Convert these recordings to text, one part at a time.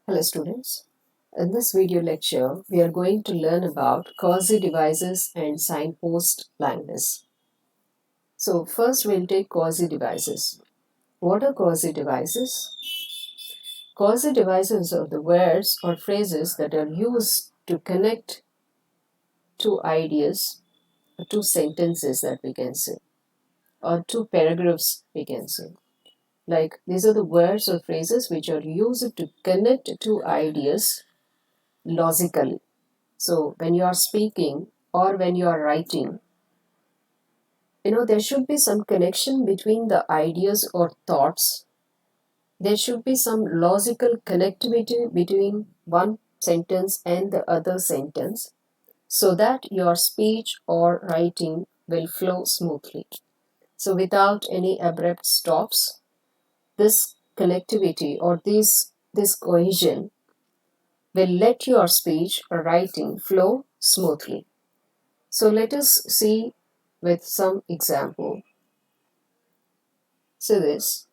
Hello students. In this video lecture, we are going to learn about quasi-devices and signpost language. So first we'll take quasi-devices. What are quasi-devices? Quasi-devices are the words or phrases that are used to connect two ideas, or two sentences that we can say, or two paragraphs we can say. Like these are the words or phrases which are used to connect two ideas logically. So when you are speaking or when you are writing, there should be some connection between the ideas or thoughts. There should be some logical connectivity between one sentence and the other sentence so that your speech or writing will flow smoothly. So without any abrupt stops, this connectivity or this cohesion will let your speech or writing flow smoothly. So let us see with some example. See this.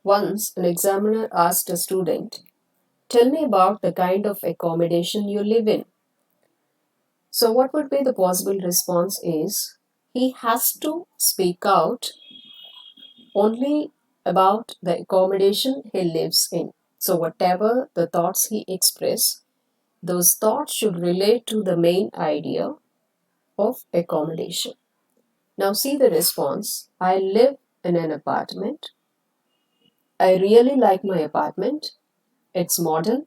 Once an examiner asked a student, "Tell me about the kind of accommodation you live in." So what would be the possible response is, he has to speak out only about the accommodation he lives in. So whatever the thoughts he expresses, those thoughts should relate to the main idea of accommodation. Now see the response. I live in an apartment. I really like my apartment. It's modern.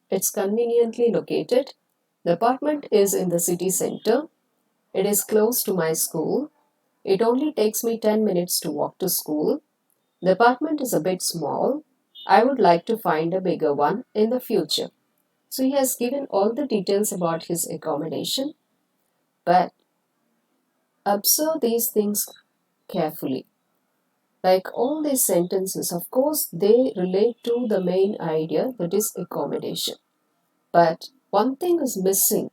It's conveniently located. The apartment is in the city center. It is close to my school. It only takes me 10 minutes to walk to school. The apartment is a bit small. I would like to find a bigger one in the future. So he has given all the details about his accommodation, but observe these things carefully. Like all these sentences, of course, they relate to the main idea, that is accommodation. But one thing is missing.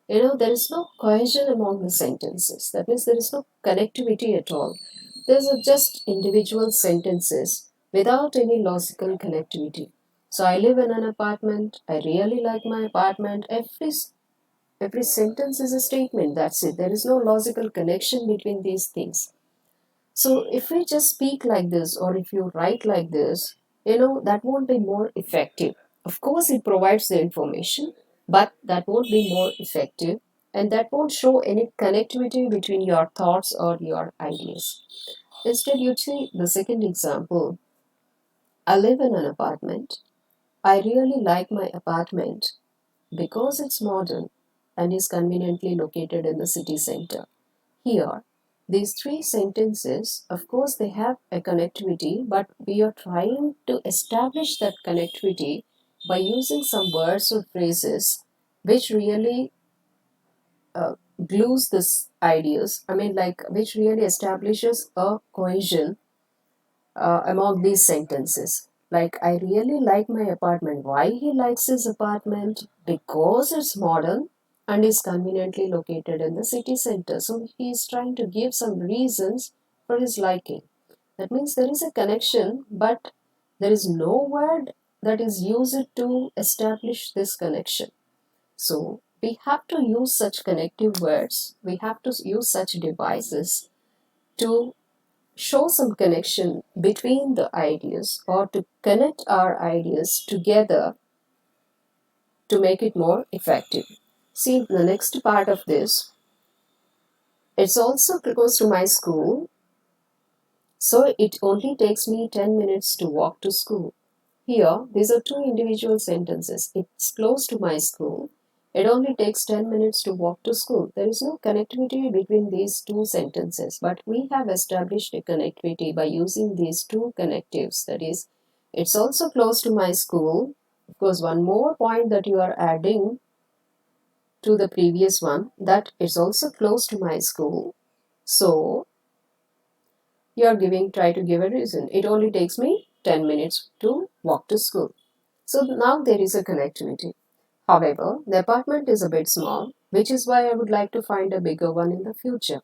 There is no cohesion among the sentences. That means there is no connectivity at all. There's just individual sentences without any logical connectivity. So I live in an apartment. I really like my apartment. Every sentence is a statement. That's it. There is no logical connection between these things. So if we just speak like this or if you write like this, that won't be more effective. Of course, it provides the information, but that won't be more effective and that won't show any connectivity between your thoughts or your ideas. Instead, you see the second example. I live in an apartment. I really like my apartment because it's modern and is conveniently located in the city center. Here, these three sentences, of course, they have a connectivity, but we are trying to establish that connectivity by using some words or phrases which really glues these ideas. Which really establishes a cohesion among these sentences. Like, I really like my apartment. Why he likes his apartment? Because it's modern and is conveniently located in the city center. So he is trying to give some reasons for his liking. That means there is a connection, but there is no word that is used to establish this connection. So we have to use such connective words. We have to use such devices to show some connection between the ideas or to connect our ideas together to make it more effective. See, the next part of this, it's also close to my school, so it only takes me 10 minutes to walk to school. Here, these are two individual sentences. It's close to my school. It only takes 10 minutes to walk to school. There is no connectivity between these two sentences, but we have established a connectivity by using these two connectives. That is, it's also close to my school. Of course, one more point that you are adding to the previous one, that it's also close to my school. So, you are try to give a reason. It only takes me 10 minutes to walk to school. So now there is a connectivity. However, the apartment is a bit small, which is why I would like to find a bigger one in the future.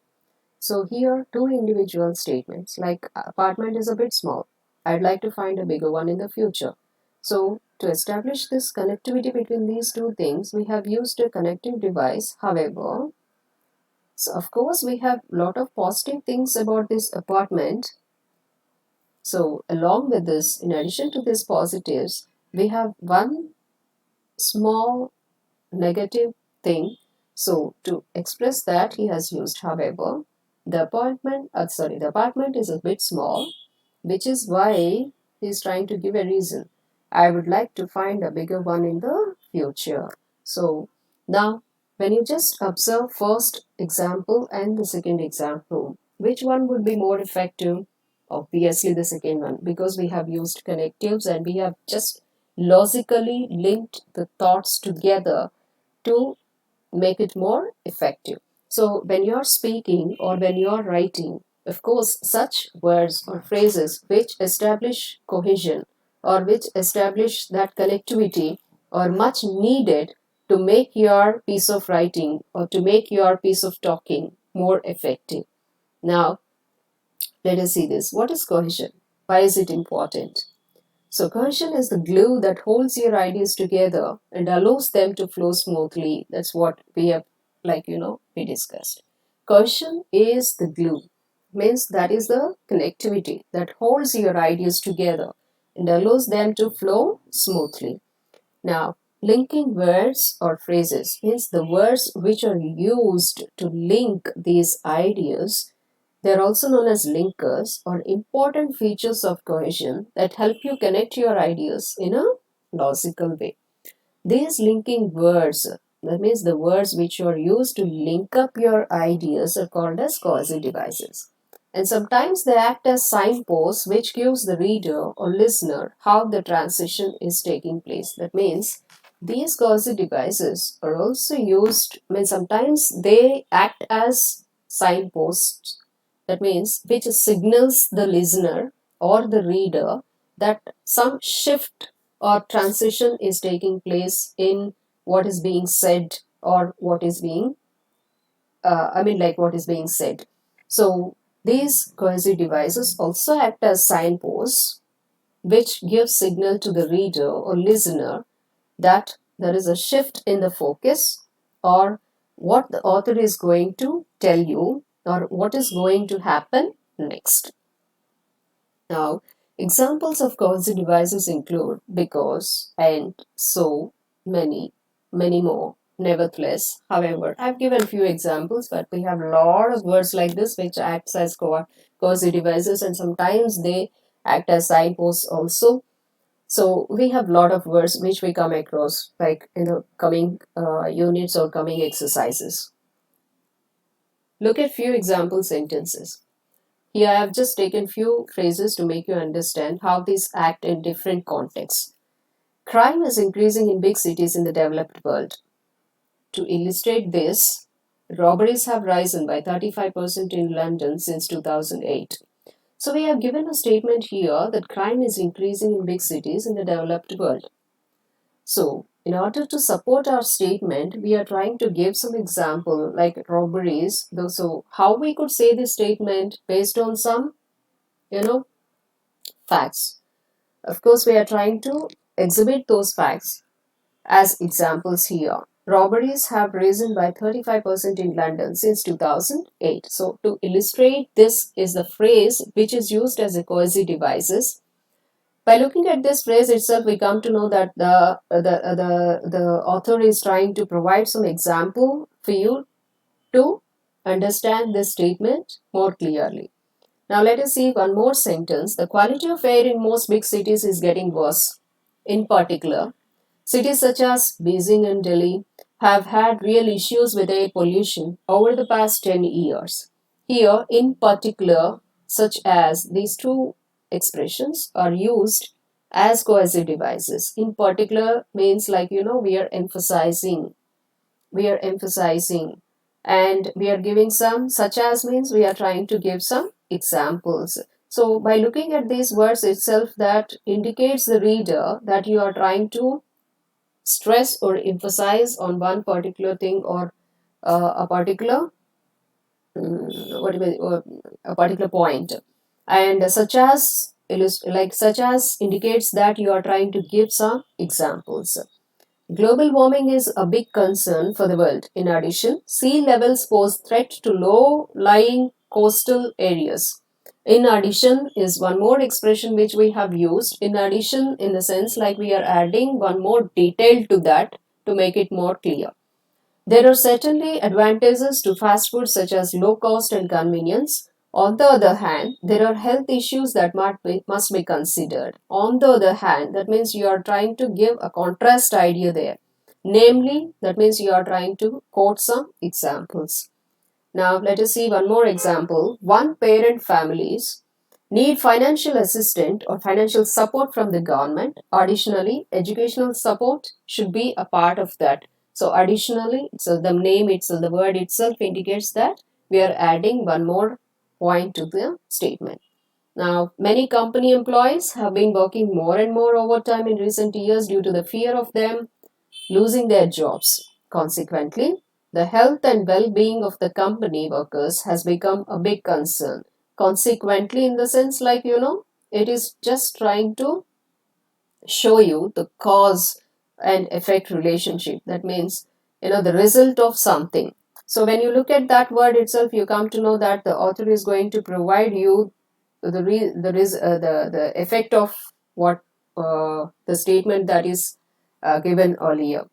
So here two individual statements like apartment is a bit small. I'd like to find a bigger one in the future. So to establish this connectivity between these two things, we have used a connecting device. However, so of course, we have a lot of positive things about this apartment. So, along with this, in addition to these positives, we have one small negative thing. So, to express that, he has used, however, the apartment is a bit small, which is why he's trying to give a reason. I would like to find a bigger one in the future. So now, when you just observe first example and the second example, which one would be more effective? Obviously, the second one, because we have used connectives and we have just logically linked the thoughts together to make it more effective. So, when you're speaking or when you're writing, of course, such words or phrases which establish cohesion or which establish that connectivity are much needed to make your piece of writing or to make your piece of talking more effective. Now, let us see this. What is cohesion? Why is it important? So, cohesion is the glue that holds your ideas together and allows them to flow smoothly. That's what we have, we discussed. Cohesion is the glue, means that is the connectivity that holds your ideas together and allows them to flow smoothly. Now, linking words or phrases means the words which are used to link these ideas. They are also known as linkers or important features of cohesion that help you connect your ideas in a logical way. These linking words, that means the words which are used to link up your ideas, are called as cohesive devices. And sometimes they act as signposts which gives the reader or listener how the transition is taking place. That means these cohesive devices are also used, sometimes they act as signposts. That means which signals the listener or the reader that some shift or transition is taking place in what is being said or what is being what is being said. So these cohesive devices also act as signposts which give signal to the reader or listener that there is a shift in the focus or what the author is going to tell you or what is going to happen next. Now, examples of cohesive devices include because and so, many, many more. Nevertheless, however, I've given few examples, but we have a lot of words like this which acts as cohesive devices, and sometimes they act as signposts also. So we have a lot of words which we come across like in the coming units or coming exercises. Look at few example sentences. Here I have just taken few phrases to make you understand how these act in different contexts. Crime is increasing in big cities in the developed world. To illustrate this, robberies have risen by 35% in London since 2008. So we have given a statement here that crime is increasing in big cities in the developed world. So, in order to support our statement, we are trying to give some example like robberies. So, how we could say this statement based on some, you know, facts. Of course, we are trying to exhibit those facts as examples here. Robberies have risen by 35% in London since 2008. So, to illustrate this is the phrase which is used as a cohesive devices. By looking at this phrase itself, we come to know that the author is trying to provide some example for you to understand this statement more clearly. Now let us see one more sentence. The quality of air in most big cities is getting worse. In particular, cities such as Beijing and Delhi have had real issues with air pollution over the past 10 years. Here, in particular, such as these two expressions are used as cohesive devices. In particular means we are emphasizing, and we are giving some, such as means we are trying to give some examples. So by looking at these words itself, that indicates the reader that you are trying to stress or emphasize on one particular thing or a particular a particular point. And such as like such as indicates that you are trying to give some examples. Global warming is a big concern for the world. In addition, sea levels pose threat to low-lying coastal areas. In addition is one more expression which we have used. In addition, in the sense like we are adding one more detail to that to make it more clear. There are certainly advantages to fast food such as low cost and convenience. On the other hand, there are health issues that must be considered. On the other hand, that means you are trying to give a contrast idea there. Namely, that means you are trying to quote some examples. Now, let us see one more example. One parent families need financial assistance or financial support from the government. Additionally, educational support should be a part of that. So, additionally, so the name itself, the word itself indicates that we are adding one more point to the statement. Now, many company employees have been working more and more overtime in recent years due to the fear of them losing their jobs. Consequently, the health and well being of the company workers has become a big concern. Consequently, in the sense, like, it is just trying to show you the cause and effect relationship. That means, the result of something. So, when you look at that word itself, you come to know that the author is going to provide you the effect of what the statement that is given earlier.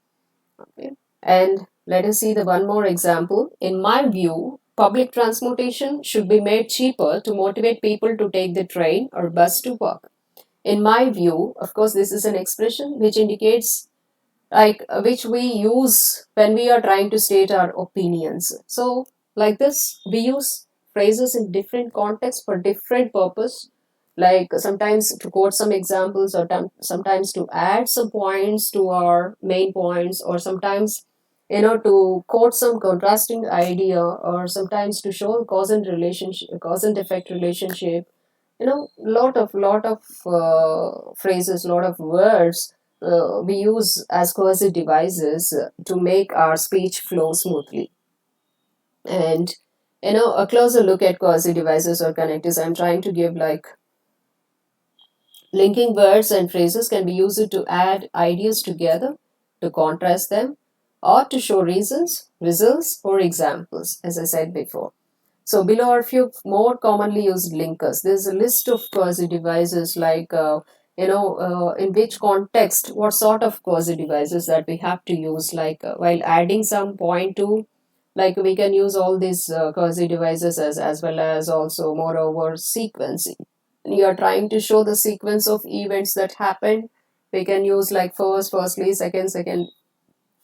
Okay. And let us see the one more example. In my view, public transportation should be made cheaper to motivate people to take the train or bus to work. In my view, of course, this is an expression which indicates like which we use when we are trying to state our opinions. So, like this, we use phrases in different contexts for different purpose. Like sometimes to quote some examples, or sometimes to add some points to our main points, or sometimes to quote some contrasting idea, or sometimes to show cause and effect relationship. Lot of phrases, lot of words we use as coercive devices to make our speech flow smoothly. And a closer look at coercive devices or connectors, I'm trying to give like linking words and phrases can be used to add ideas together, to contrast them, or to show reasons, results, or examples, as I said before. So below are a few more commonly used linkers. There's a list of quasi devices like, in which context, what sort of quasi devices that we have to use, like while adding some point to, like we can use all these quasi devices as well as also moreover sequencing. You are trying to show the sequence of events that happened. We can use like firstly, second,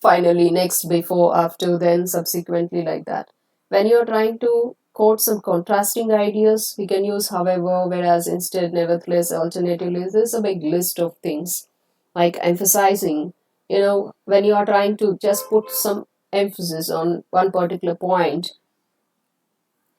finally, next, before, after, then, subsequently, like that. When you're trying to quote some contrasting ideas, we can use however, whereas, instead, nevertheless, alternatively. There's a big list of things like emphasizing. When you are trying to just put some emphasis on one particular point,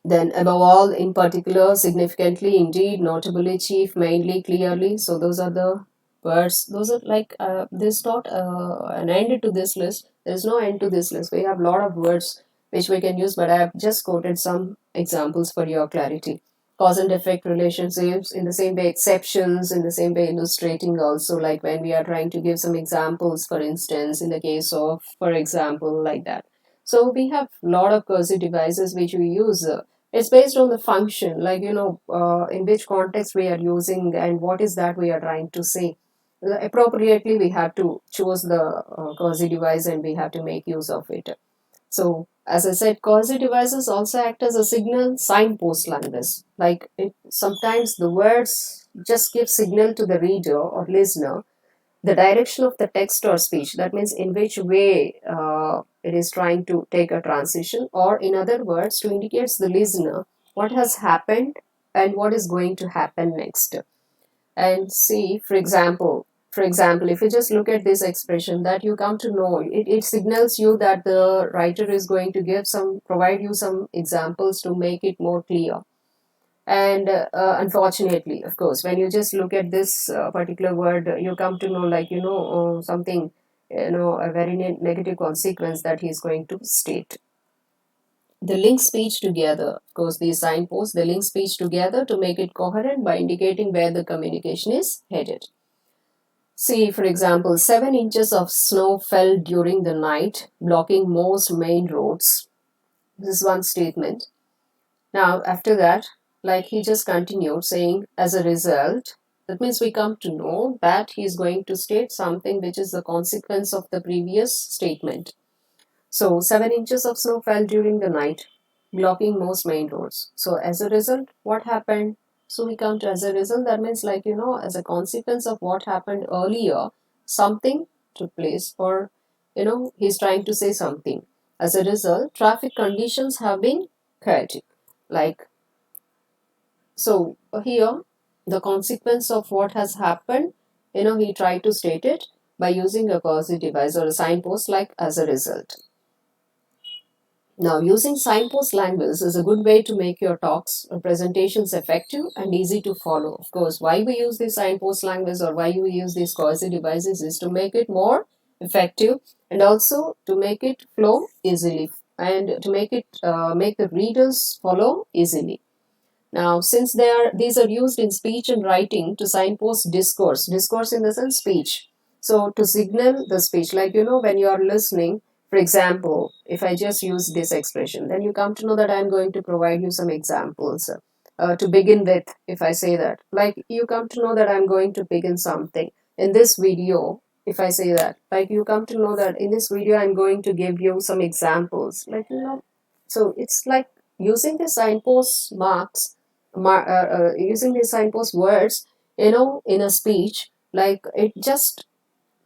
then above all, in particular, significantly, indeed, notably, chief, mainly, clearly. So those are the words. Those are like there's not an end to this list. There's no end to this list. We have a lot of words which we can use, but I have just quoted some examples for your clarity. Cause and effect relationships, in the same way, exceptions, in the same way, illustrating also, like when we are trying to give some examples, for instance, in the case of, for example, like that. So we have a lot of cursive devices which we use. It's based on the function, like, in which context we are using and what is that we are trying to say. Appropriately, we have to choose the quasi device and we have to make use of it. So, as I said, quasi devices also act as a signal signpost language. Like sometimes the words just give signal to the reader or listener the direction of the text or speech. That means in which way it is trying to take a transition, or in other words, to indicate the listener what has happened and what is going to happen next. And see, for example, if you just look at this expression, that you come to know, it signals you that the writer is going to provide you some examples to make it more clear. And unfortunately, of course, when you just look at this particular word, you come to know, like, something, a very negative consequence that he is going to state. the link speech together. Of course, these signposts, they link speech together to make it coherent by indicating where the communication is headed. See, for example, 7 inches of snow fell during the night, blocking most main roads. This is one statement. Now, after that, like he just continued saying, as a result, that means we come to know that he is going to state something which is the consequence of the previous statement. So, 7 inches of snow fell during the night, blocking most main roads. So, as a result, what happened? So, we come to as a result, that means, like, as a consequence of what happened earlier, something took place, or, he's trying to say something. As a result, traffic conditions have been chaotic. Like, so here, the consequence of what has happened, he tried to state it by using a causal device or a signpost, like as a result. Now, using signpost language is a good way to make your talks or presentations effective and easy to follow. Of course, why we use this signpost language or why we use these causal devices is to make it more effective and also to make it flow easily and to make the readers follow easily. Now, since these are used in speech and writing to signpost discourse in the sense speech. So to signal the speech, like when you are listening, for example, if I just use this expression, then you come to know that I'm going to provide you some examples. To begin with, if I say that, like you come to know that I'm going to begin something in this video. If I say that, like you come to know that in this video, I'm going to give you some examples, like so it's like using the signpost using the signpost words, in a speech, like it just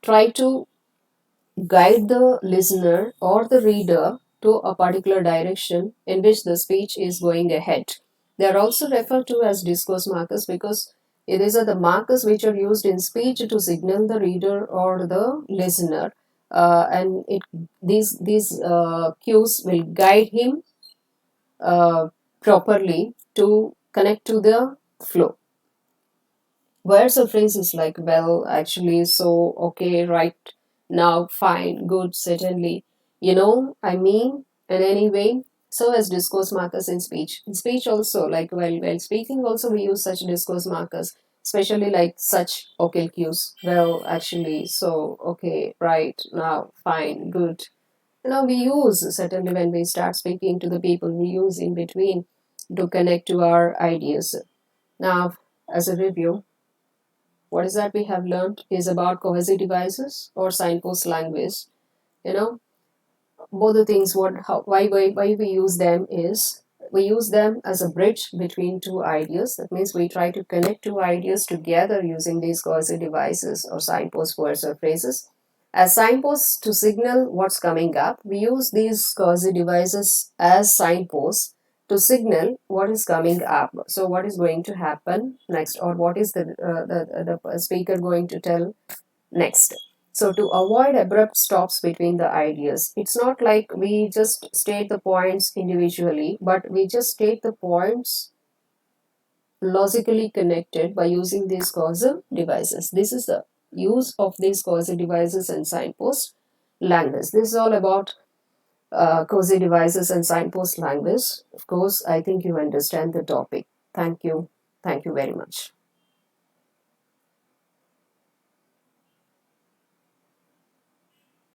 try to guide the listener or the reader to a particular direction in which the speech is going ahead. They are also referred to as discourse markers because these are the markers which are used in speech to signal the reader or the listener, and these cues will guide him properly to connect to the flow. Words or phrases like well, actually, so, okay, right, now, fine, good, certainly, I mean, and anyway. So as discourse markers in speech. In speech also, like while speaking also we use such discourse markers, especially like such okay cues. Well, actually, so, okay, right, now, fine, good. We use certainly when we start speaking to the people, we use in between to connect to our ideas. Now, as a review, what is that we have learned is about cohesive devices or signpost language. You know, both the things why we use them is we use them as a bridge between two ideas. That means we try to connect two ideas together using these cohesive devices or signpost words or phrases. As signposts to signal what's coming up, we use these cohesive devices as signposts to signal what is coming up. So what is going to happen next, or what is the speaker going to tell next. So to avoid abrupt stops between the ideas, it's not like we just state the points individually, but we just state the points logically connected by using these causal devices. This is the use of these causal devices and signpost language. This is all about causal devices and signpost language. Of course, I think you understand the topic. Thank you. Thank you very much.